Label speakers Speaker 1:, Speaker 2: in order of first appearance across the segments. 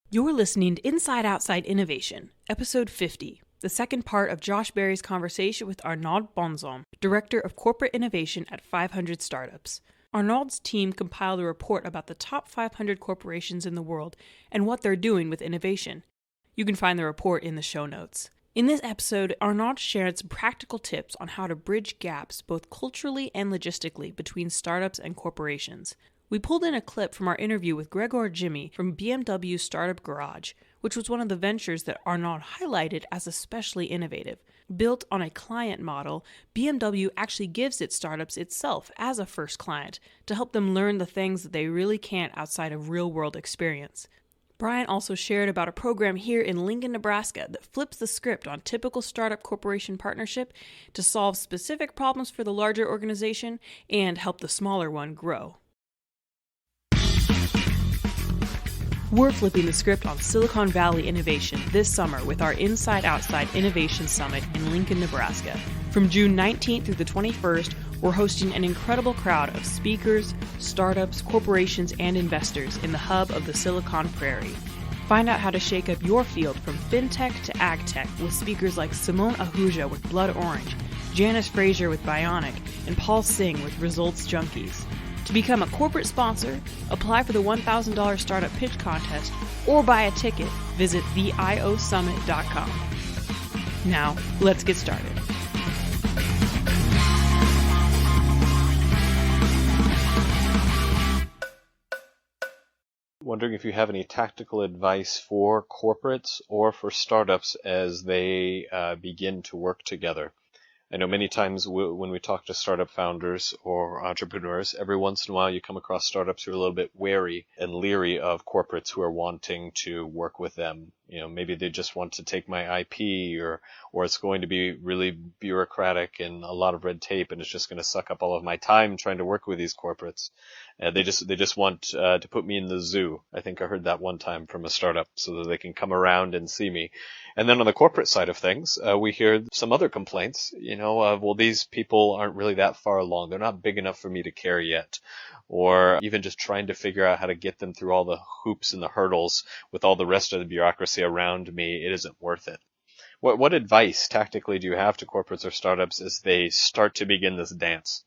Speaker 1: You're listening to Inside Outside Innovation, Episode 50, the second part of Josh Berry's conversation with Arnaud Bonzom, Director of Corporate Innovation at 500 Startups. Arnaud's team compiled a report about the top 500 corporations in the world and what they're doing with innovation. You can find the report in the show notes. In this episode, Arnaud shared some practical tips on how to bridge gaps both culturally and logistically between startups and corporations. We pulled in a clip from our interview with Gregor Gimmy from BMW Startup Garage, which was one of the ventures that Arnaud highlighted as especially innovative. Built on a client model, BMW actually gives its startups itself as a first client to help them learn the things that they really can't outside of real-world experience. Brian also shared about a program here in Lincoln, Nebraska that flips the script on typical startup corporation partnership to solve specific problems for the larger organization and help the smaller one grow. We're flipping the script on Silicon Valley innovation this summer with our Inside Outside Innovation Summit in Lincoln, Nebraska. From June 19th through the 21st, we're hosting an incredible crowd of speakers, startups, corporations, and investors in the hub of the Silicon Prairie. Find out how to shake up your field from fintech to agtech with speakers like Simone Ahuja with Blood Orange, Janice Frazier with Bionic, and Paul Singh with Results Junkies. To become a corporate sponsor, apply for the $1,000 Startup Pitch Contest, or buy a ticket, visit theiosummit.com. Now, let's get started.
Speaker 2: Wondering if you have any tactical advice for corporates or for startups as they begin to work together. I know many times when we talk to startup founders or entrepreneurs, every once in a while you come across startups who are a little bit wary and leery of corporates who are wanting to work with them. You know, maybe they just want to take my IP or it's going to be really bureaucratic and a lot of red tape and it's just going to suck up all of my time trying to work with these corporates. They just want to put me in the zoo. I think I heard that one time from a startup so that they can come around and see me. And then on the corporate side of things, we hear some other complaints, well, these people aren't really that far along. They're not big enough for me to care yet. Or even just trying to figure out how to get them through all the hoops and the hurdles with all the rest of the bureaucracy around me. It isn't worth it. What advice tactically do you have to corporates or startups as they start to begin this dance?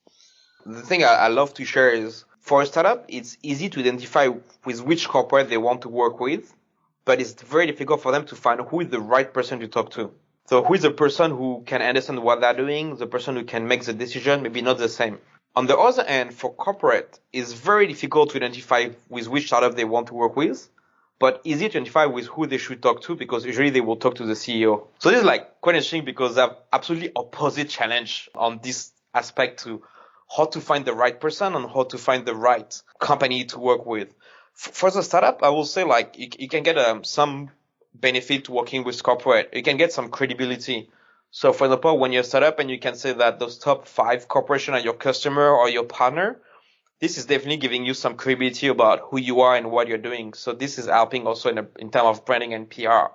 Speaker 3: The thing I love to share is for a startup, it's easy to identify with which corporate they want to work with, but it's very difficult for them to find who is the right person to talk to. So who is the person who can understand what they're doing, the person who can make the decision, maybe not the same. On the other hand, for corporate, it's very difficult to identify with which startup they want to work with, but easy to identify with who they should talk to because usually they will talk to the CEO. So this is quite interesting because they have absolutely opposite challenge on this aspect to how to find the right person and how to find the right company to work with. For the startup, I will say you can get some benefit working with corporate. You can get some credibility. So for example, when you're a startup and you can say that those top 5 corporations are your customer or your partner, this is definitely giving you some credibility about who you are and what you're doing. So this is helping also in terms of branding and PR.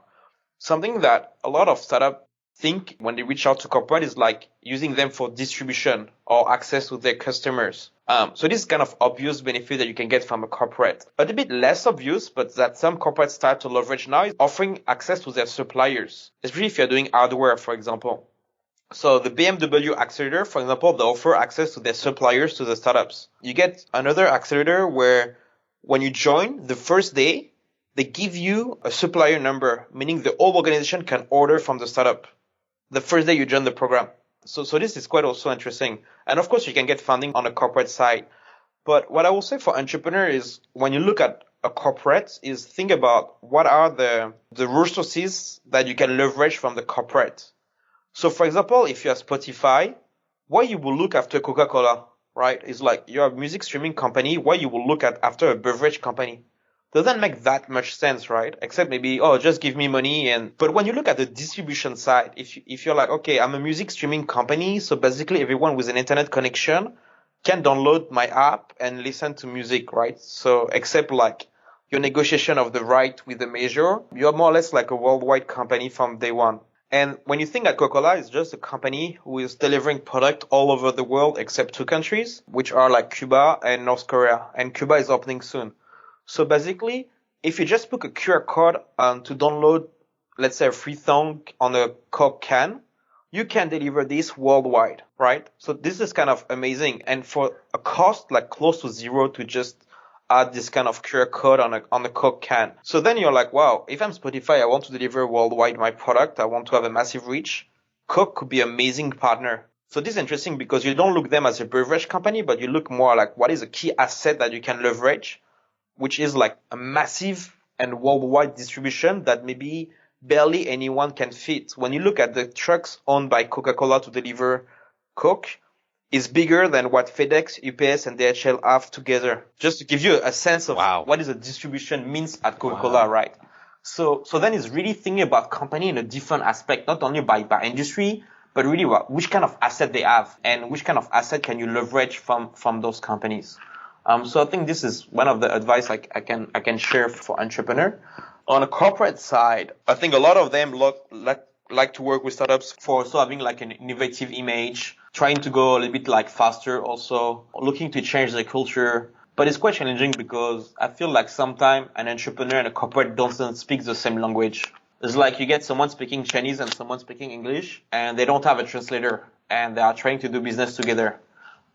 Speaker 3: Something that a lot of startups think when they reach out to corporate is using them for distribution or access to their customers. So this is kind of obvious benefit that you can get from a corporate. But a bit less obvious, but that some corporates start to leverage now is offering access to their suppliers, especially if you're doing hardware, for example. So the BMW Accelerator, for example, they offer access to their suppliers to the startups. You get another accelerator where when you join the first day, they give you a supplier number, meaning the whole organization can order from the startup the first day you join the program. So this is quite also interesting. And of course, you can get funding on a corporate side. But what I will say for entrepreneurs is when you look at a corporate is think about what are the resources that you can leverage from the corporate. So for example, if you're Spotify, what you will look after Coca-Cola, right? Is you're a music streaming company, what you will look at after a beverage company. Doesn't make that much sense, right? Except maybe, just give me money. But when you look at the distribution side, if you're okay, I'm a music streaming company, so basically everyone with an internet connection can download my app and listen to music, right? So except your negotiation of the right with the major, you're more or less like a worldwide company from day one. And when you think that Coca-Cola is just a company who is delivering product all over the world except 2 countries, which are Cuba and North Korea, and Cuba is opening soon. So basically, if you just put a QR code to download, let's say, a free song on a Coke can, you can deliver this worldwide, right? So this is kind of amazing. And for a cost like close to zero to just add this kind of QR code on a Coke can. So then you're like, wow, if I'm Spotify, I want to deliver worldwide my product. I want to have a massive reach. Coke could be an amazing partner. So this is interesting because you don't look them as a beverage company, but you look more like what is a key asset that you can leverage, which is like a massive and worldwide distribution that maybe barely anyone can fit. When you look at the trucks owned by Coca-Cola to deliver Coke, is bigger than what FedEx, UPS, and DHL have together. Just to give you a sense of what is a distribution means at Coca-Cola, right? So then it's really thinking about company in a different aspect, not only by industry, but really which kind of asset they have and which kind of asset can you leverage from those companies. So I think this is one of the advice I can share for entrepreneur. On a corporate side, I think a lot of them like to work with startups for also having like an innovative image, trying to go a little bit like faster, also looking to change the culture. But it's quite challenging because I feel like sometimes an entrepreneur and a corporate don't speak the same language. It's like you get someone speaking Chinese and someone speaking English, and they don't have a translator, and they are trying to do business together.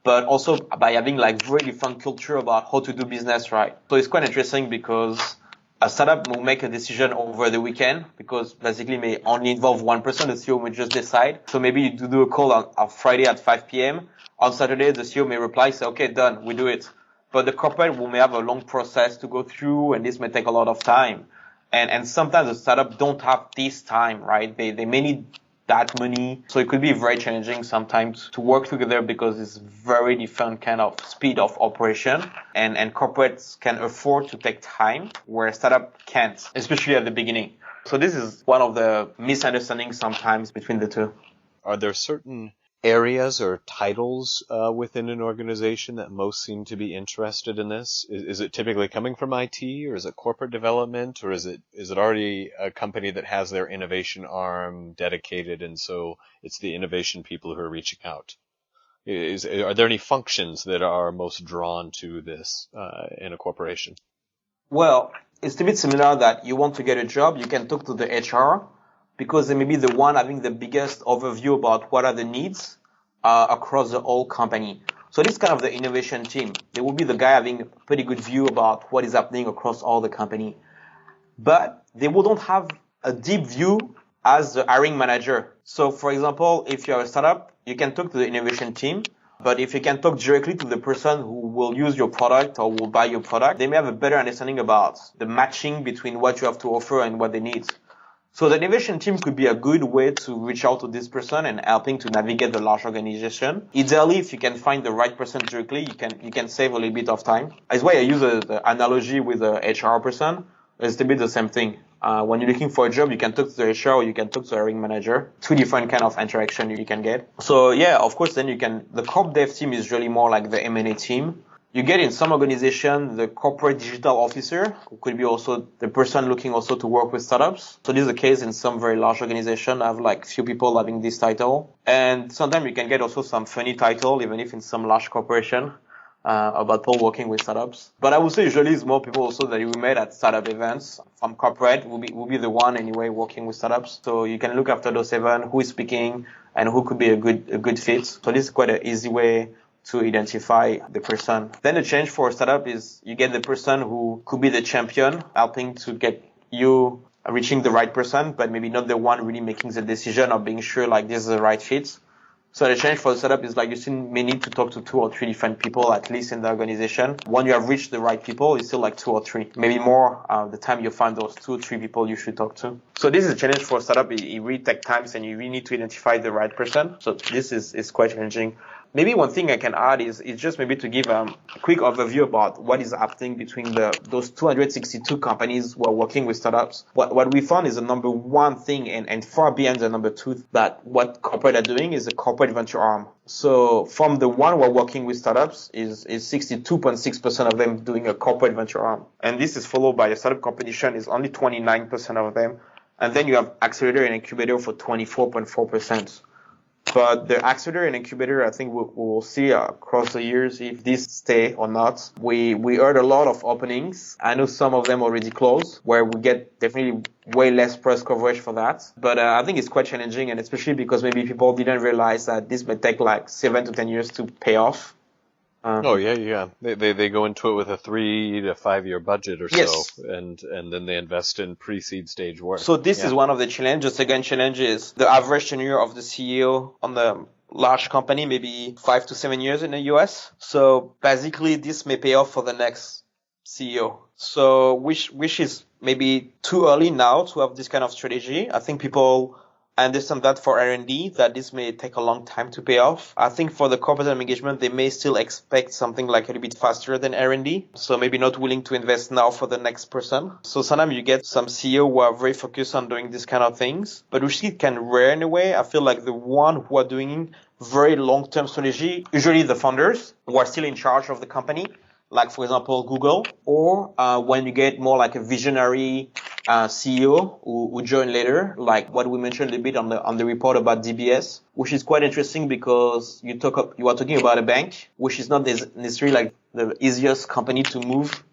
Speaker 3: But also by having like very different culture about how to do business, right? So it's quite interesting because a startup will make a decision over the weekend because basically may only involve one person. The CEO may just decide. So maybe you do a call on Friday at 5 p.m. On Saturday, the CEO may reply, say, okay, done, we do it. But the corporate may have a long process to go through, and this may take a lot of time. And sometimes the startup don't have this time, right? They may need that money. So it could be very challenging sometimes to work together because it's very different kind of speed of operation. And corporates can afford to take time where a startup can't, especially at the beginning. So this is one of the misunderstandings sometimes between the two.
Speaker 2: Are there certain areas or titles within an organization that most seem to be interested in this? Is it typically coming from IT, or is it corporate development, or is it already a company that has their innovation arm dedicated, and so it's the innovation people who are reaching out? Are there any functions that are most drawn to this in a corporation?
Speaker 3: Well, it's a bit similar that you want to get a job, you can talk to the HR, because they may be the one having the biggest overview about what are the needs across the whole company. So this is kind of the innovation team. They will be the guy having a pretty good view about what is happening across all the company. But they wouldn't have a deep view as the hiring manager. So for example, if you're a startup, you can talk to the innovation team. But if you can talk directly to the person who will use your product or will buy your product, they may have a better understanding about the matching between what you have to offer and what they need. So the innovation team could be a good way to reach out to this person and helping to navigate the large organization. Ideally, if you can find the right person directly, you can save a little bit of time. That's why I use the analogy with the HR person. It's a bit the same thing. When you're looking for a job, you can talk to the HR or you can talk to the hiring manager. Two different kind of interaction you can get. So yeah, of course, then the corp dev team is really more like the M&A team. You get in some organization the corporate digital officer, who could be also the person looking also to work with startups. So this is the case in some very large organization. I have like few people having this title. And sometimes you can get also some funny title, even if in some large corporation, about people working with startups. But I would say usually it's more people also that you met at startup events from corporate will be the one anyway working with startups. So you can look after those events, who is speaking and who could be a good fit. So this is quite an easy way to identify the person. Then the change for a startup is you get the person who could be the champion, helping to get you reaching the right person, but maybe not the one really making the decision or being sure like this is the right fit. So the change for the startup is like you still may need to talk to 2 or 3 different people at least in the organization. When you have reached the right people, it's still like 2 or 3, maybe more the time you find those 2 or 3 people you should talk to. So this is a challenge for a startup. It really takes time and you really need to identify the right person. So this is quite challenging. Maybe one thing I can add is just maybe to give a quick overview about what is happening between those 262 companies who are working with startups. What we found is the number one thing and far beyond the number 2 that what corporate are doing is a corporate venture arm. So from the one who are working with startups is 62.6% of them doing a corporate venture arm. And this is followed by a startup competition is only 29% of them. And then you have accelerator and incubator for 24.4%. But the accelerator and incubator, I think we'll see across the years if this stay or not. We heard a lot of openings. I know some of them already closed, where we get definitely way less press coverage for that. But I think it's quite challenging, and especially because maybe people didn't realize that this may take like 7 to 10 years to pay off.
Speaker 2: Yeah. They go into it with a 3 to 5 year budget or
Speaker 3: Yes.
Speaker 2: so, and then they invest in pre-seed stage work.
Speaker 3: So this is one of the challenges. The second challenge is the average tenure of the CEO on the large company, maybe 5 to 7 years in the US. So basically, this may pay off for the next CEO. So which is maybe too early now to have this kind of strategy. I think people understand that for R&D, that this may take a long time to pay off. I think for the corporate engagement, they may still expect something like a little bit faster than R&D. So maybe not willing to invest now for the next person. So sometimes you get some CEO who are very focused on doing these kind of things, but which it can rare in a way. I feel like the one who are doing very long-term strategy, usually the founders who are still in charge of the company, like for example, Google, or when you get more like a visionary CEO who join later, like what we mentioned a little bit on the report about DBS, which is quite interesting because you are talking about a bank, which is not necessarily like the easiest company to move.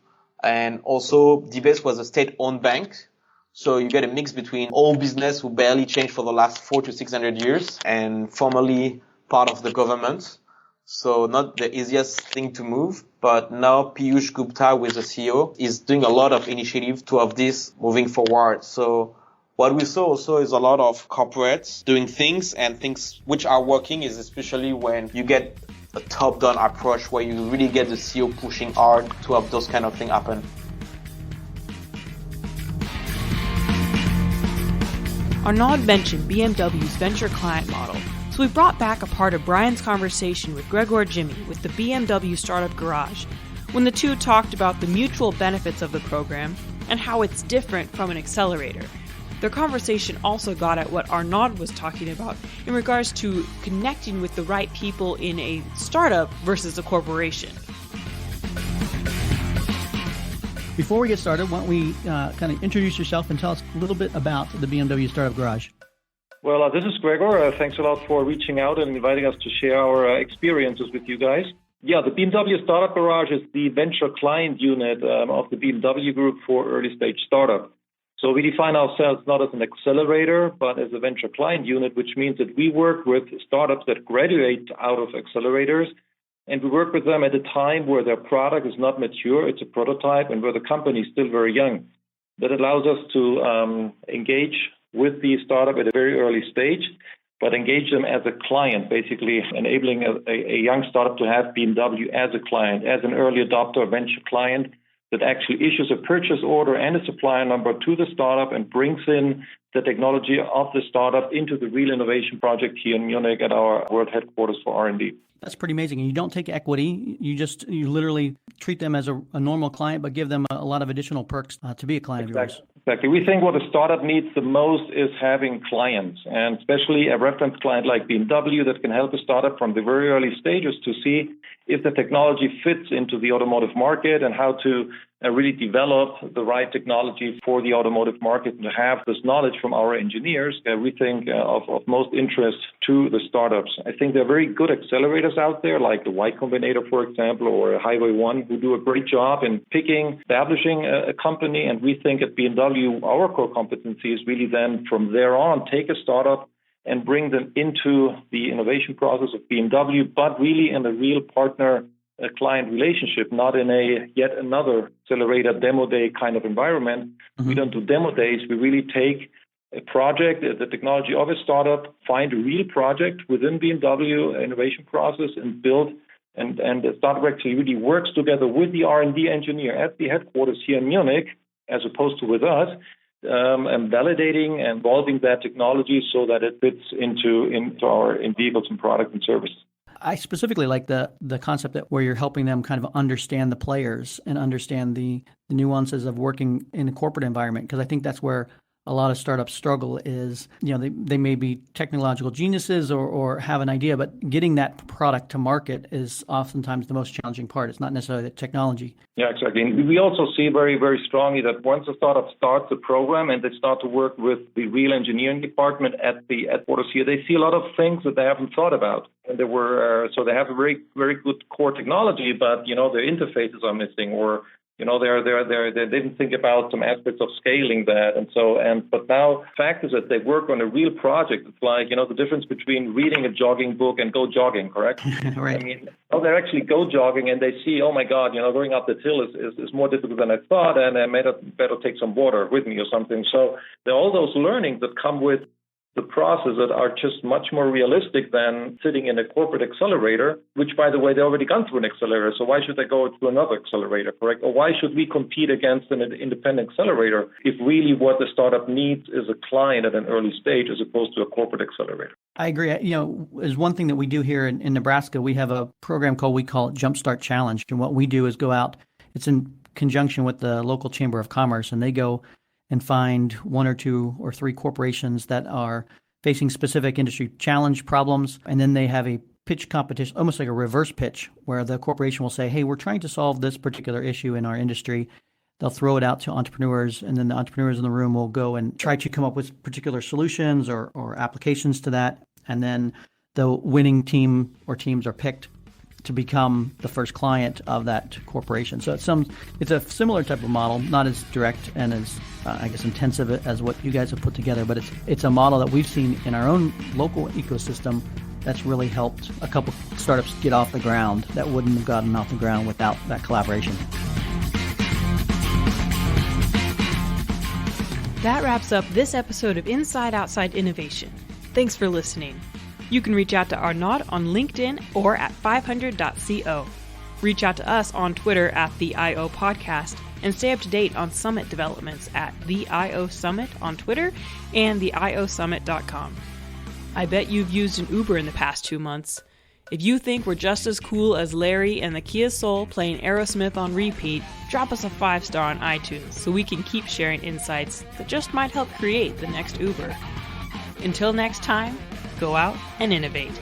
Speaker 3: And also DBS was a state-owned bank. So you get a mix between old business who barely changed for the last 400 to 600 years and formerly part of the government. So not the easiest thing to move, but now Piyush Gupta with the CEO is doing a lot of initiative to have this moving forward. So what we saw also is a lot of corporates doing things, and things which are working is especially when you get a top-down approach where you really get the CEO pushing hard to have those kind of things happen.
Speaker 1: Arnaud mentioned BMW's venture client model. So we brought back a part of Brian's conversation with Gregor Gimmy with the BMW Startup Garage, when the two talked about the mutual benefits of the program and how it's different from an accelerator. Their conversation also got at what Arnaud was talking about in regards to connecting with the right people in a startup versus a corporation.
Speaker 4: Before we get started, why don't we kind of introduce yourself and tell us a little bit about the BMW Startup Garage.
Speaker 5: Well, this is Gregor. Thanks a lot for reaching out and inviting us to share our experiences with you guys. Yeah, the BMW Startup Garage is the venture client unit of the BMW Group for early stage startup. So we define ourselves not as an accelerator, but as a venture client unit, which means that we work with startups that graduate out of accelerators, and we work with them at a time where their product is not mature, it's a prototype, and where the company is still very young. That allows us to engage with the startup at a very early stage, but engage them as a client, basically enabling a young startup to have BMW as a client, as an early adopter venture client that actually issues a purchase order and a supplier number to the startup and brings in the technology of the startup into the real innovation project here in Munich at our world headquarters for R&D.
Speaker 4: That's pretty amazing. And you don't take equity. You literally treat them as a normal client, but give them a lot of additional perks to be a client of yours.
Speaker 5: Exactly. We think what a startup needs the most is having clients, and especially a reference client like BMW that can help a startup from the very early stages to see if the technology fits into the automotive market and how to really develop the right technology for the automotive market, and to have this knowledge from our engineers we think of most interest to the startups. I think there are very good accelerators out there, like the Y Combinator, for example, or Highway 1, who do a great job in establishing a company. And we think at BMW, our core competency is really then from there on, take a startup and bring them into the innovation process of BMW, but really in a real partner-client relationship, not in a yet another accelerator demo day kind of environment. Mm-hmm. We don't do demo days. We really take a project, the technology of a startup, find a real project within BMW innovation process and build, and the startup actually really works together with the R&D engineer at the headquarters here in Munich, as opposed to with us, and validating and evolving that technology so that it fits into our vehicles and products and services.
Speaker 4: I specifically like the concept that where you're helping them kind of understand the players and understand the nuances of working in a corporate environment, because I think that's where a lot of startups struggle is, they may be technological geniuses or have an idea, but getting that product to market is oftentimes the most challenging part. It's not necessarily the technology.
Speaker 5: Yeah, exactly. And we also see very, very strongly that once a startup starts a program and they start to work with the real engineering department at the headquarters here, they see a lot of things that they haven't thought about. And so they have a very, very good core technology, but their interfaces are missing, or they didn't think about some aspects of scaling that, but now fact is that they work on a real project. It's like the difference between reading a jogging book and go jogging, correct?
Speaker 4: Right.
Speaker 5: I mean, they actually go jogging and they see, oh my God, going up this hill is more difficult than I thought, and I better take some water with me or something. So there are all those learnings that come with the process that are just much more realistic than sitting in a corporate accelerator, which, by the way, they already gone through an accelerator. So why should they go to another accelerator, correct? Or why should we compete against an independent accelerator if really what the startup needs is a client at an early stage as opposed to a corporate accelerator?
Speaker 4: I agree. Is one thing that we do here in Nebraska. We have a program we call it Jumpstart Challenge. And what we do is go out, it's in conjunction with the local Chamber of Commerce, and they go and find 1 or 2 or 3 corporations that are facing specific industry challenge problems. And then they have a pitch competition, almost like a reverse pitch, where the corporation will say, hey, we're trying to solve this particular issue in our industry. They'll throw it out to entrepreneurs, and then the entrepreneurs in the room will go and try to come up with particular solutions or applications to that. And then the winning team or teams are picked to become the first client of that corporation. So it's a similar type of model, not as direct and as intensive as what you guys have put together, but it's a model that we've seen in our own local ecosystem that's really helped a couple startups get off the ground that wouldn't have gotten off the ground without that collaboration.
Speaker 1: That wraps up this episode of Inside Outside Innovation. Thanks for listening. You can reach out to Arnaud on LinkedIn or at 500.co. Reach out to us on Twitter at the IO Podcast and stay up to date on summit developments at the IO Summit on Twitter and theiosummit.com. I bet you've used an Uber in the past 2 months. If you think we're just as cool as Larry and the Kia Soul playing Aerosmith on repeat, drop us a 5-star on iTunes so we can keep sharing insights that just might help create the next Uber. Until next time, go out and innovate.